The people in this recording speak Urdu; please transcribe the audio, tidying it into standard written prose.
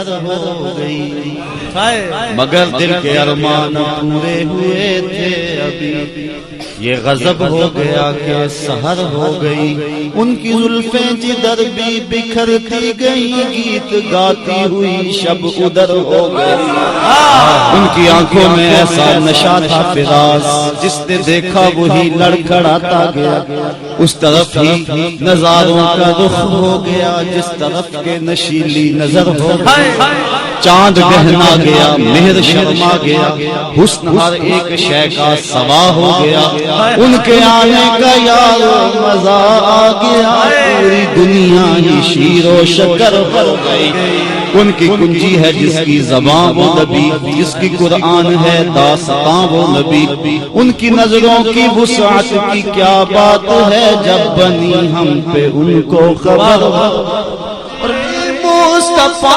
سحر ہو گئی، مگر دل کے ارمان پورے ہوئے تھے ابھی، یہ غضب ہو گیا کہ سحر ہو گئی، ان کی زلفیں جدھر بھی بکھرتی گئی، گیت گاتی ہوئی شب ادھر ہو گئی، ان کی آنکھوں میں ایسا نشہ تھا فراز، جس نے دیکھا وہی لڑکھڑاتا گیا، اس طرف ہی نظاروں کا رخ ہو گیا جس طرف کے نشیلی نظر ہو گئی، چاند گہنا گیا، مہر شرما گیا، حسن ہر ایک شے کا سوا ہو گیا، ان کے آنے کا یار مزہ آ گیا، پوری دنیا ہی شیر و شکر ہو گئی، ان کی کنجی ہے جس کی زبان وہ نبی، جس کی قرآن ہے داستاں وہ نبی، ان کی نظروں کی وسعت کی کیا بات ہے، جب بنی ہم پہ ان کو خبر، اور مصطفی